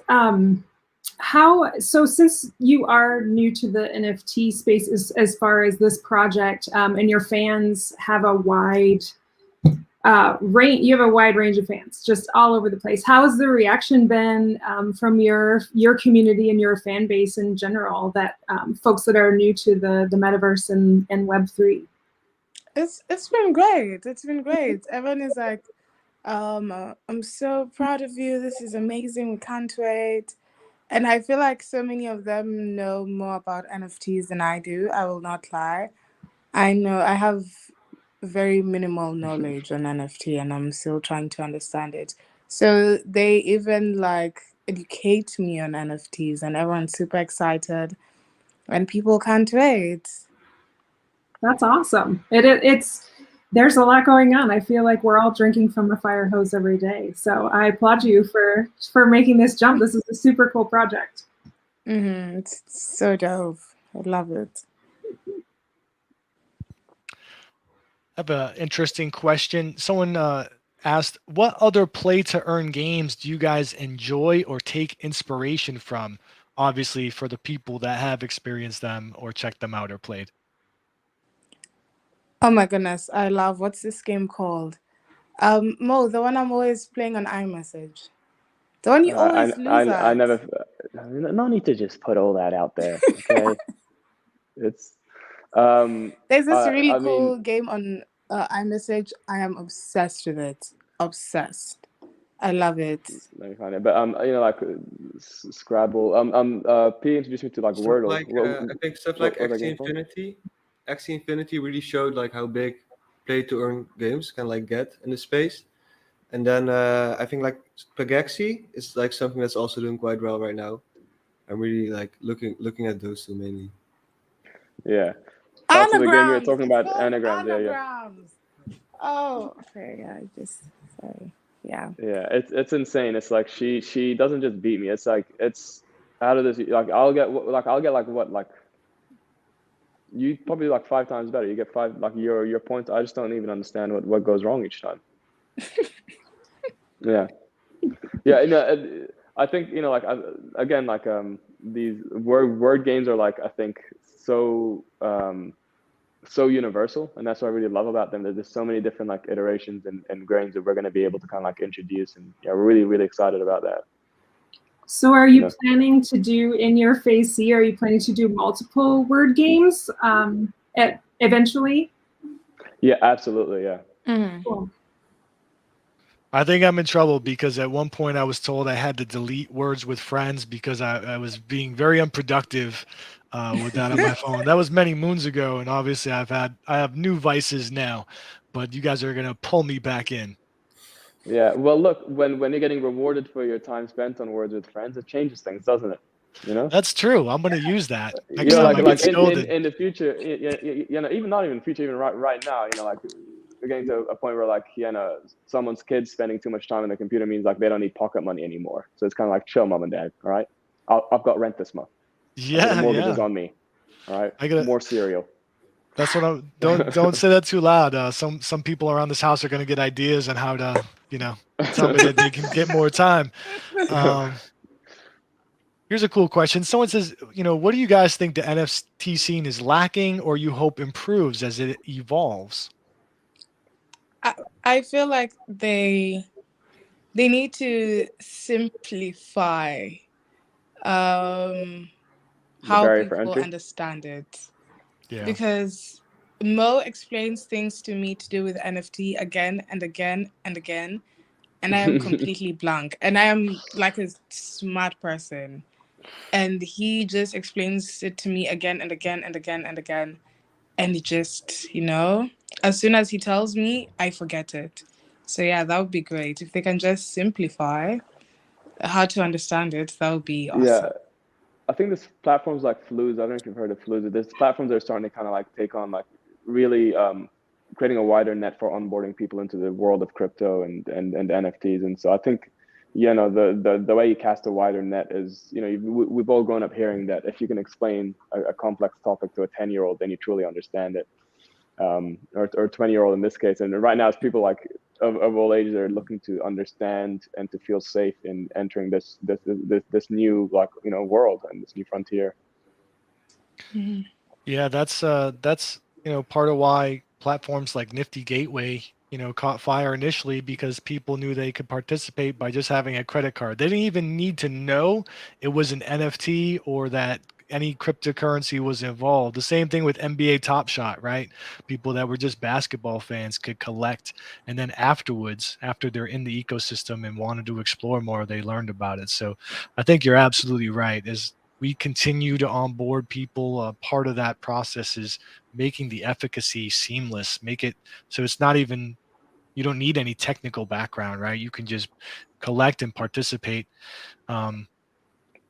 [SPEAKER 6] since you are new to the NFT space as far as this project, and your fans have a wide range, you have a wide range of fans just all over the place. How has the reaction been from your community and your fan base in general, that folks that are new to the metaverse and Web3?
[SPEAKER 3] It's been great. It's been great. Everyone is like, I'm so proud of you. This is amazing. We can't wait. And I feel like so many of them know more about NFTs than I do. I will not lie. I know I have very minimal knowledge on NFT, and I'm still trying to understand it. So they even like educate me on NFTs, and everyone's super excited, and people can't wait.
[SPEAKER 6] That's awesome. It's there's a lot going on. I feel like we're all drinking from a fire hose every day. So I applaud you for making this jump. This is a super cool project.
[SPEAKER 3] It's so dope. I love it.
[SPEAKER 1] I have an interesting question. Someone asked, what other play-to-earn games do you guys enjoy or take inspiration from? Obviously, for the people that have experienced them or checked them out or played.
[SPEAKER 3] Oh my goodness, I love, what's this game called? Mo, the one I'm always playing on iMessage. The one you always lose at.
[SPEAKER 2] I never. No need to just put all that out there. Okay. It's.
[SPEAKER 3] There's this really cool game on iMessage. I am obsessed with it. Obsessed. I love it.
[SPEAKER 2] Let me find it. But like Scrabble. P introduced me to like Wordle.
[SPEAKER 4] Like I think stuff like Axie Infinity. Axie Infinity really showed like how big play-to-earn games can like get in the space. And then I think like Pagaxi is like something that's also doing quite well right now. I'm really like looking at those two mainly.
[SPEAKER 2] Yeah. That's the game we were talking about.
[SPEAKER 3] Anagrams.
[SPEAKER 2] Anagrams.
[SPEAKER 3] Yeah. Oh, okay. Yeah. Sorry. Yeah.
[SPEAKER 2] Yeah. It's insane. It's like she doesn't just beat me. It's like it's out of this. Like I'll get like you probably like 5 times better. You get 5 like your points. I just don't even understand what goes wrong each time. Yeah. I think like again like these word games are like I think so universal, and that's what I really love about them. There's so many different like iterations and grains that we're going to be able to kind of like introduce, and we're really excited about that.
[SPEAKER 6] So are you planning to do in your phase C? Are you planning to do multiple word games eventually?
[SPEAKER 2] Yeah, absolutely. Yeah.
[SPEAKER 3] Mm-hmm.
[SPEAKER 6] Cool.
[SPEAKER 1] I think I'm in trouble because at one point I was told I had to delete words with friends because I was being very unproductive with that on my phone. That was many moons ago, and obviously I have new vices now, but you guys are gonna pull me back in.
[SPEAKER 2] Yeah. Well, look, when you're getting rewarded for your time spent on words with friends, it changes things, doesn't it? You know.
[SPEAKER 1] That's true. I'm gonna use that
[SPEAKER 2] You
[SPEAKER 1] next
[SPEAKER 2] know,
[SPEAKER 1] time I get
[SPEAKER 2] like
[SPEAKER 1] scolded.
[SPEAKER 2] in the future, you know, even not even future, even right now, you know, like we're getting to a point where like, you know, someone's kids spending too much time on the computer means like they don't need pocket money anymore. So it's kind of like, chill, mom and dad. All right, I've got rent this month. Okay, the
[SPEAKER 1] Yeah,
[SPEAKER 2] mortgage is
[SPEAKER 1] yeah.
[SPEAKER 2] on me. All right,
[SPEAKER 1] I gotta.
[SPEAKER 2] more cereal.
[SPEAKER 1] That's what I'm. Don't say that too loud. Some people around this house are gonna get ideas on how to, you know, tell me that they can get more time. Um, Here's a cool question. Someone says, you know, what do you guys think the NFT scene is lacking or you hope improves as it evolves?
[SPEAKER 3] I feel like they need to simplify
[SPEAKER 2] The
[SPEAKER 3] how
[SPEAKER 2] barrier for
[SPEAKER 3] people
[SPEAKER 2] entry.
[SPEAKER 3] understand it.
[SPEAKER 1] Yeah.
[SPEAKER 3] Because Mo explains things to me to do with NFT again and again and again, and I am completely blank. And I am like a smart person, and he just explains it to me again and again and again and again, and it just, you know, as soon as he tells me, I forget it. So yeah, that would be great if they can just simplify how to understand it. That would be
[SPEAKER 2] Yeah,
[SPEAKER 3] awesome.
[SPEAKER 2] I think this platforms like Flooz, I don't know if you've heard of Flooz, but there's platforms that are starting to kind of like take on like really creating a wider net for onboarding people into the world of crypto and NFTs. And so I think, you know, the way you cast a wider net is, you know, we've all grown up hearing that if you can explain a complex topic to a 10-year-old, then you truly understand it. Or 20-year-old in this case. And right now it's people like of all ages are looking to understand and to feel safe in entering this new, like, you know, world and this new frontier.
[SPEAKER 3] Mm-hmm.
[SPEAKER 1] Yeah, that's you know, part of why platforms like Nifty Gateway, you know, caught fire initially because people knew they could participate by just having a credit card. They didn't even need to know it was an NFT or that any cryptocurrency was involved. The same thing with NBA Top Shot, right? People that were just basketball fans could collect, and then afterwards, after they're in the ecosystem and wanted to explore more, they learned about it. So I think you're absolutely right. As we continue to onboard people, part of that process is making the efficacy seamless, make it so it's not even, you don't need any technical background, right? You can just collect and participate. Um,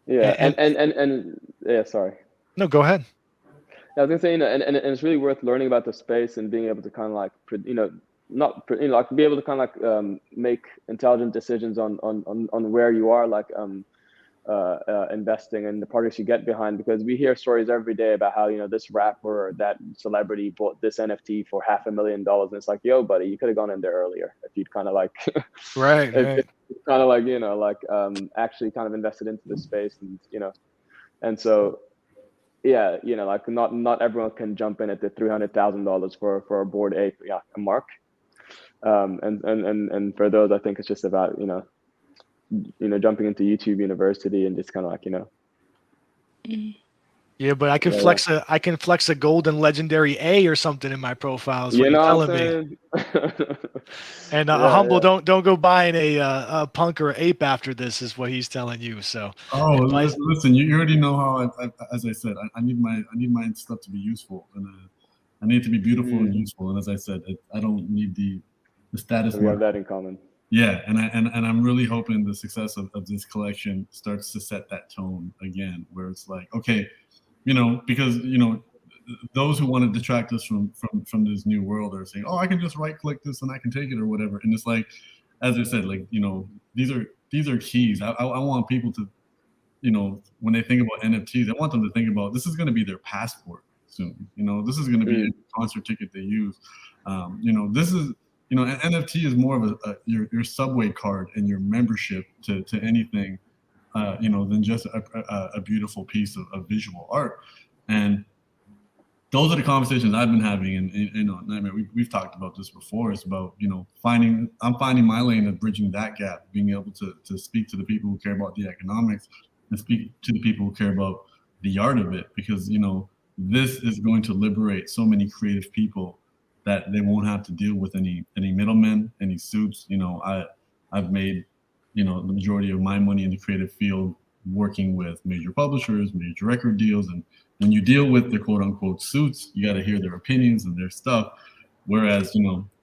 [SPEAKER 2] Yeah,
[SPEAKER 1] and
[SPEAKER 2] and yeah, sorry.
[SPEAKER 1] no, go ahead.
[SPEAKER 2] I was gonna say, you know, and it's really worth learning about the space and being able to kind of like, you know, not, you know, like be able to kind of like make intelligent decisions on where you are, like investing and the projects you get behind, because we hear stories every day about how, you know, this rapper or that celebrity bought this NFT for $500,000, and it's like, yo, buddy, you could have gone in there earlier if you'd kind of like
[SPEAKER 1] Right,
[SPEAKER 2] if
[SPEAKER 1] right.
[SPEAKER 2] kind of like, you know, like actually kind of invested into the space. And you know, and so yeah, you know, like not everyone can jump in at the $300,000 for a Bored Ape, yeah, a mark. And for those, I think it's just about, you know, jumping into YouTube University and just kind of like, you know.
[SPEAKER 1] Yeah, but I can
[SPEAKER 2] Yeah.
[SPEAKER 1] flex a golden legendary A or something in my profile is what
[SPEAKER 2] You
[SPEAKER 1] you're
[SPEAKER 2] know what
[SPEAKER 1] telling me.
[SPEAKER 2] I'm saying?
[SPEAKER 1] And a
[SPEAKER 2] Yeah,
[SPEAKER 1] humble,
[SPEAKER 2] yeah.
[SPEAKER 1] don't go buying a punk or ape after this is what he's telling you. So
[SPEAKER 5] Oh,
[SPEAKER 1] advice.
[SPEAKER 5] listen, you already know how. As I said, I need my stuff to be useful, and I need to be beautiful and useful. And as I said, I don't need the status
[SPEAKER 2] So we have
[SPEAKER 5] mark.
[SPEAKER 2] that in common.
[SPEAKER 5] Yeah, and I'm really hoping the success of this collection starts to set that tone again, where it's like, okay, you know, because you know, those who want to detract us from this new world are saying, oh, I can just right click this and I can take it or whatever. And it's like, as I said, like, you know, these are keys. I want people to, you know, when they think about NFTs, I want them to think about this is going to be their passport soon. You know, this is going to be a concert ticket they use. You know, this is, you know, an NFT is more of your subway card and your membership to anything, you know, than just a beautiful piece of visual art. And those are the conversations I've been having, and you know, I mean, we've talked about this before. It's about, you know, I'm finding my lane of bridging that gap, being able to speak to the people who care about the economics and speak to the people who care about the art of it, because you know, this is going to liberate so many creative people that they won't have to deal with any middlemen, any suits. You know, I've made, the majority of my money in the creative field working with major publishers, major record deals. And when you deal with the quote unquote suits, you got to hear their opinions and their stuff. Whereas,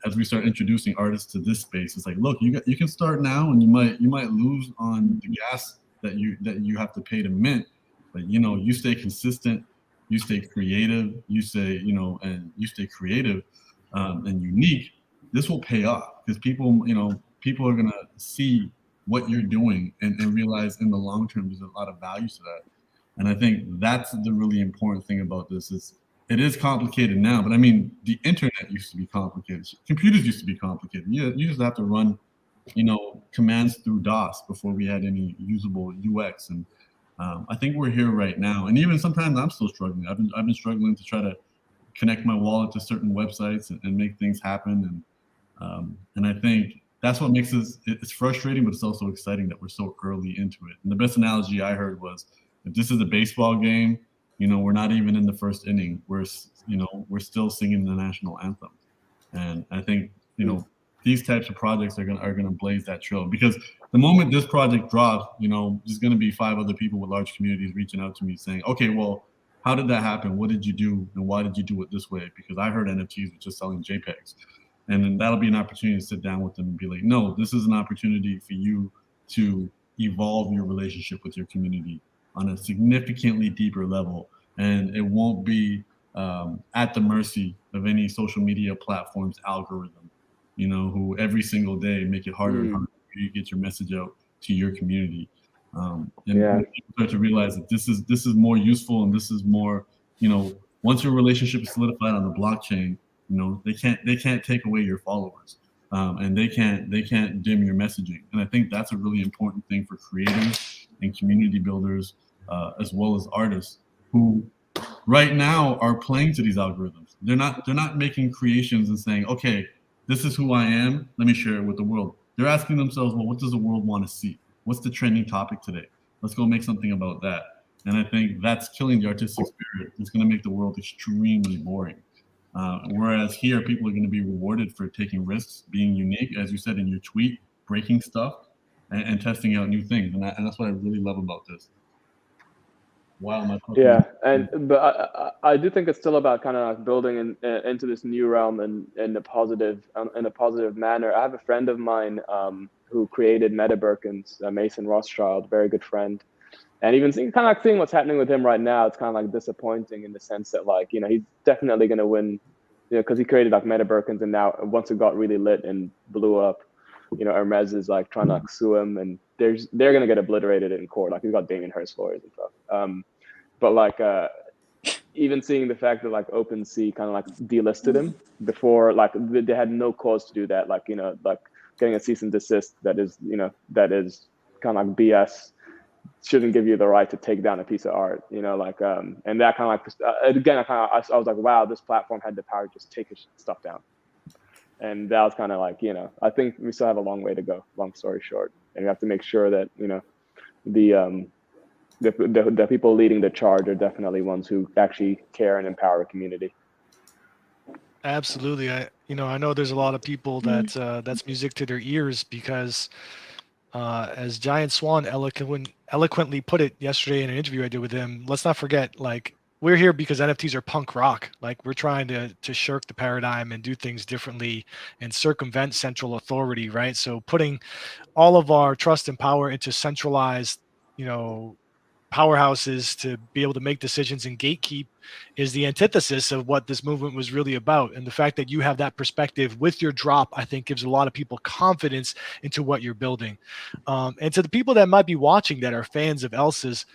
[SPEAKER 5] as we start introducing artists to this space, it's like, look, you can start now, and you might lose on the gas that you have to pay to mint, but you stay consistent, you stay creative, you stay creative and unique. This will pay off because people are gonna see what you're doing and realize in the long term there's a lot of value to that. And I think that's the really important thing about this is it is complicated now, but I mean, the internet used to be complicated. Computers used to be complicated. You used to have to run, commands through DOS before we had any usable UX. And I think we're here right now. And even sometimes I'm still struggling. I've been struggling to try to connect my wallet to certain websites and make things happen. And I think that's what makes it's frustrating, but it's also exciting that we're so early into it. And the best analogy I heard was, if this is a baseball game, we're not even in the first inning. We're still singing the national anthem. And I think, these types of projects are gonna blaze that trail, because the moment this project drops, there's gonna be 5 other people with large communities reaching out to me saying, okay, well, how did that happen? What did you do? And why did you do it this way? Because I heard NFTs were just selling JPEGs. And then that'll be an opportunity to sit down with them and be like, no, this is an opportunity for you to evolve your relationship with your community on a significantly deeper level. And it won't be at the mercy of any social media platform's algorithm, who every single day make it harder and harder for you to get your message out to your community. And people start to realize that this is more useful, and this is more, once your relationship is solidified on the blockchain, they can't take away your followers, and they can't dim your messaging. And I think that's a really important thing for creators and community builders, as well as artists who right now are playing to these algorithms. They're not making creations and saying, okay, this is who I am, let me share it with the world. They're asking themselves, well, what does the world want to see? What's the trending topic today? Let's go make something about that. And I think that's killing the artistic spirit. It's going to make the world extremely boring. Whereas here, people are going to be rewarded for taking risks, being unique, as you said in your tweet, breaking stuff and testing out new things. And that's what I really love about this. Wow,
[SPEAKER 2] but I do think it's still about kind of like building into this new realm in a positive manner. I have a friend of mine who created Metaverse, Mason Rothschild, very good friend. And even seeing what's happening with him right now, it's kind of like disappointing in the sense that he's definitely going to win, because he created like Metaverse, and now once it got really lit and blew up, Hermes is like trying to sue him, and they're going to get obliterated in court. Like he's got Damien Hirst lawyers and stuff. But even seeing the fact that like OpenSea kind of like delisted him before, like they had no cause to do that. Like getting a cease and desist that is kind of like BS. Shouldn't give you the right to take down a piece of art, and that kind of like, again, I was like, wow, this platform had the power to just take his stuff down. And that was kind of like, I think we still have a long way to go, long story short. And we have to make sure that, the people leading the charge are definitely ones who actually care and empower a community.
[SPEAKER 1] Absolutely. I know there's a lot of people that's music to their ears, because as Giant Swan eloquently put it yesterday in an interview I did with him, let's not forget, like, we're here because NFTs are punk rock. Like, we're trying to shirk the paradigm and do things differently and circumvent central authority, right? So putting all of our trust and power into centralized, powerhouses to be able to make decisions and gatekeep is the antithesis of what this movement was really about. And the fact that you have that perspective with your drop, I think, gives a lot of people confidence into what you're building. And to the people that might be watching that are fans of Elsa's,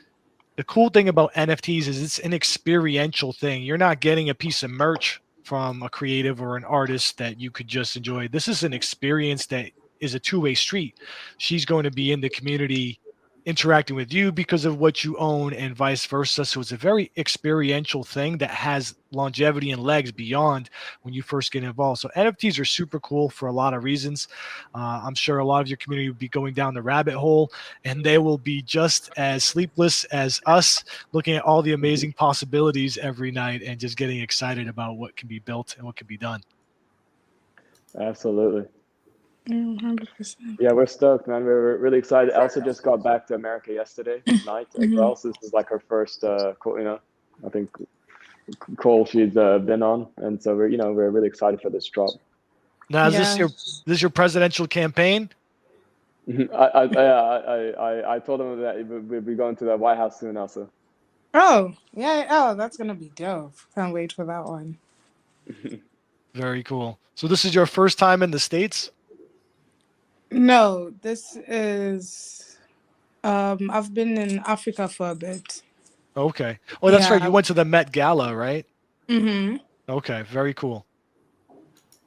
[SPEAKER 1] the cool thing about NFTs is it's an experiential thing. You're not getting a piece of merch from a creative or an artist that you could just enjoy. This is an experience that is a two-way street. She's going to be in the community interacting with you because of what you own, and vice versa. So it's a very experiential thing that has longevity and legs beyond when you first get involved. So NFTs are super cool for a lot of reasons. I'm sure a lot of your community will be going down the rabbit hole, and they will be just as sleepless as us, looking at all the amazing possibilities every night and just getting excited about what can be built and what can be done.
[SPEAKER 2] Absolutely.
[SPEAKER 3] 100%.
[SPEAKER 2] Yeah, we're stoked, man. We're really excited. Elsa just got back to America yesterday night as well. So this is like her first, call, I think call she's been on, and so we're really excited for this drop.
[SPEAKER 1] Now, is
[SPEAKER 3] Yeah.
[SPEAKER 1] this your presidential campaign?
[SPEAKER 2] I told him that we'll be going to the White House soon, Elsa.
[SPEAKER 3] Oh, yeah. Oh, that's gonna be dope. Can't wait for that one.
[SPEAKER 1] Very cool. So this is your first time in the States?
[SPEAKER 3] No, this is. I've been in Africa for a bit.
[SPEAKER 1] Okay. Oh, that's right.
[SPEAKER 3] Yeah.
[SPEAKER 1] You went to the Met Gala, right?
[SPEAKER 3] Mm-hmm.
[SPEAKER 1] Okay, very cool.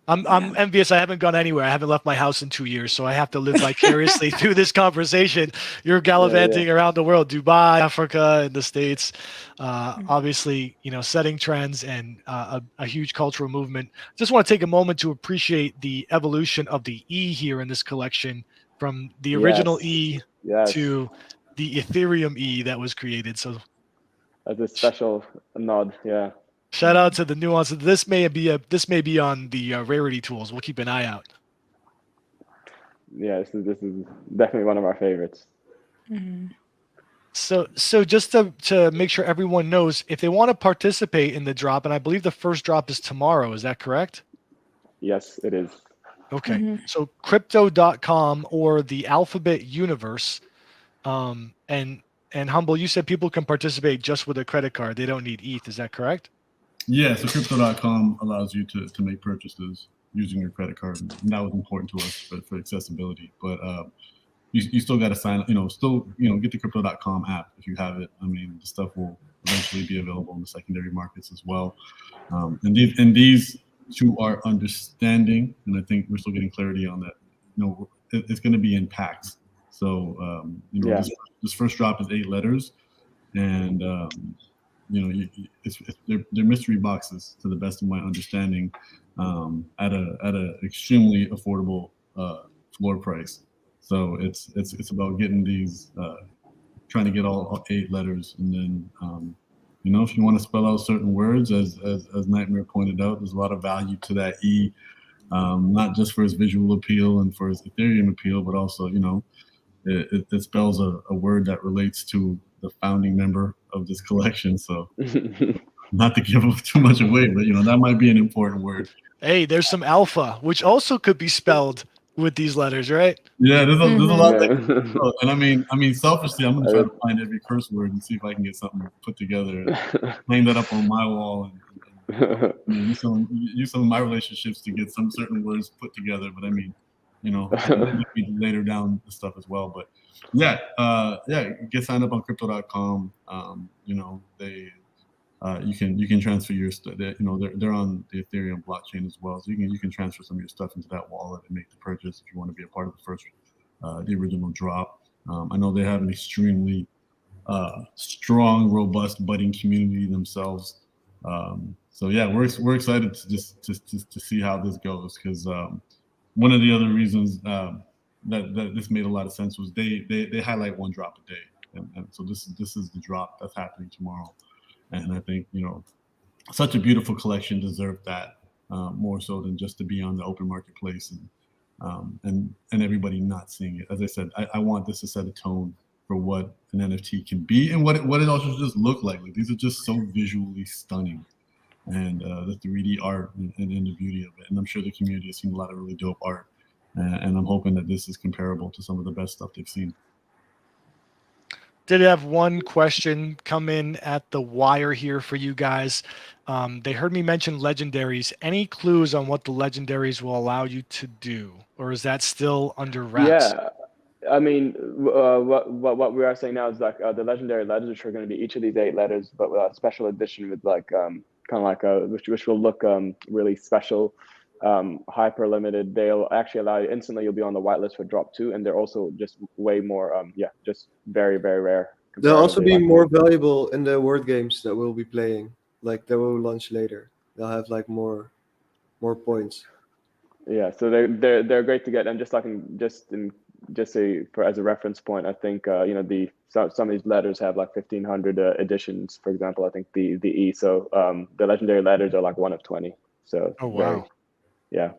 [SPEAKER 1] I'm envious. I haven't gone anywhere. I haven't left my house in 2 years, so I have to live vicariously through this conversation. You're gallivanting around the world, Dubai, Africa, and the States. Obviously, setting trends and a huge cultural movement. Just want to take a moment to appreciate the evolution of the E here in this collection, from the original E to the Ethereum E that was created. So
[SPEAKER 2] as a special nod, yeah.
[SPEAKER 1] shout out to the nuances. This may be on the rarity tools. We'll keep an eye out.
[SPEAKER 2] Yeah, this is definitely one of our favorites.
[SPEAKER 3] Mm-hmm.
[SPEAKER 1] So just to make sure everyone knows, if they want to participate in the drop, and I believe the first drop is tomorrow, is that correct?
[SPEAKER 2] Yes, it is.
[SPEAKER 1] Okay.
[SPEAKER 3] Mm-hmm.
[SPEAKER 1] So crypto.com or the Alphabet Universe, and Humble, you said people can participate just with a credit card. They don't need ETH. Is that correct?
[SPEAKER 5] Yeah, so crypto.com allows you to make purchases using your credit card. And that was important to us for accessibility. But you still got to sign up, get the crypto.com app if you have it. I mean, the stuff will eventually be available in the secondary markets as well. And these two are understanding, and I think we're still getting clarity on that. It's going to be in packs. So, this first drop is 8 letters, and they're mystery boxes to the best of my understanding, at a extremely affordable floor price. So it's about getting these, trying to get all 8 letters, and then if you want to spell out certain words, as Nightmare pointed out, there's a lot of value to that E, not just for its visual appeal and for its Ethereum appeal, but also it spells a word that relates to the founding member of this collection. So not to give too much away, but that might be an important word.
[SPEAKER 1] Hey, there's some alpha, which also could be spelled with these letters, right?
[SPEAKER 5] Yeah, there's a lot.
[SPEAKER 2] Yeah.
[SPEAKER 5] And I mean, selfishly, I'm gonna try to find every curse word and see if I can get something put together, and hang that up on my wall, and use some of my relationships to get some certain words put together. But I mean, later down the stuff as well. But get signed up on crypto.com. You can transfer your stuff. They're on the Ethereum blockchain as well, so you can transfer some of your stuff into that wallet and make the purchase if you want to be a part of the first, the original drop. I know they have an extremely strong, robust, budding community themselves. So yeah, we're excited to just to see how this goes, because one of the other reasons that this made a lot of sense was they highlight one drop a day, and so this is the drop that's happening tomorrow. And I think, such a beautiful collection deserved that, more so than just to be on the open marketplace and everybody not seeing it. As I said, I want this to set a tone for what an NFT can be and what it also just look like. Like, these are just so visually stunning, and the 3D art and the beauty of it. And I'm sure the community has seen a lot of really dope art, and I'm hoping that this is comparable to some of the best stuff they've seen.
[SPEAKER 1] Did have one question come in at the wire here for you guys. They heard me mention legendaries. Any clues on what the legendaries will allow you to do, or is that still under wraps?
[SPEAKER 2] Yeah, I mean, what we are saying now is like the legendary letters, which are going to be each of these 8 letters, but with a special edition with like kind of like which will look really special, hyper limited. They'll actually allow you instantly. You'll be on the whitelist for drop 2, and they're also just way more just very, very rare.
[SPEAKER 4] They'll also be more valuable in the word games that we'll be playing, like that will launch later. They'll have like more points.
[SPEAKER 2] Yeah, so they're great to get, and just as a reference point, I think some of these letters have like 1,500 editions, for example. I think the E. So the legendary letters are like 1 of 20. So
[SPEAKER 1] oh wow,
[SPEAKER 2] yeah.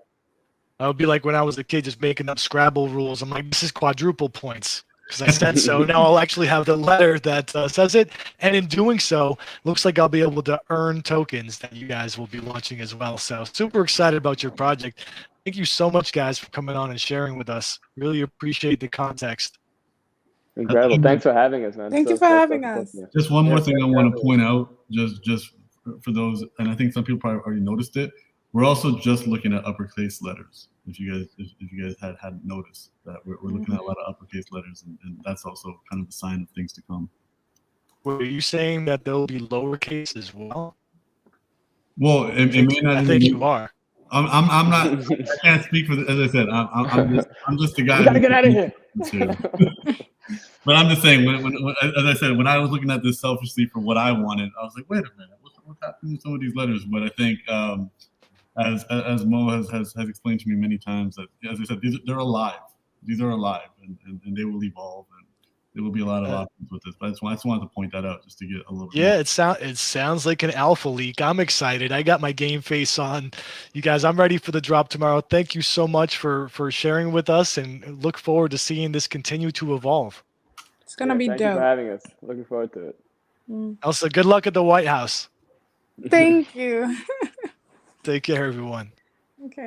[SPEAKER 1] I would be like when I was a kid, just making up Scrabble rules. I'm like, this is quadruple points because I said so. Now I'll actually have the letter that says it. And in doing so, looks like I'll be able to earn tokens that you guys will be launching as well. So super excited about your project. Thank you so much, guys, for coming on and sharing with us. Really appreciate the context.
[SPEAKER 2] Incredible. Thanks for having us, man.
[SPEAKER 3] Thank you for having us.
[SPEAKER 5] Just one more
[SPEAKER 2] Yeah,
[SPEAKER 5] thing I want to point out, just for those, and I think some people probably already noticed it. We're also just looking at uppercase letters. If you guys hadn't noticed that, we're looking at a lot of uppercase letters, and that's also kind of a sign of things to come.
[SPEAKER 1] Were you saying that there'll be lowercase as well?
[SPEAKER 5] Well, it may not.
[SPEAKER 1] I think you are.
[SPEAKER 5] I'm not. I can't speak for. As I said, I'm just the guy.
[SPEAKER 2] We gotta get out of here.
[SPEAKER 5] But I'm just saying, when as I said, when I was looking at this selfishly for what I wanted, I was like, wait a minute, what's happening to some of these letters? But I think, as Mo has explained to me many times, that as I said, they're alive. These are alive, and they will evolve, and there will be a lot of options with this. But I just wanted to point that out, just to get a little.
[SPEAKER 1] Yeah, it sounds like an alpha leak. I'm excited. I got my game face on. You guys, I'm ready for the drop tomorrow. Thank you so much for sharing with us, and look forward to seeing this continue to evolve.
[SPEAKER 3] It's gonna be
[SPEAKER 2] Thank you
[SPEAKER 3] dope.
[SPEAKER 2] for having us. Looking forward to it.
[SPEAKER 1] Elsa, good luck at the White House.
[SPEAKER 3] Thank you.
[SPEAKER 1] Take care, everyone.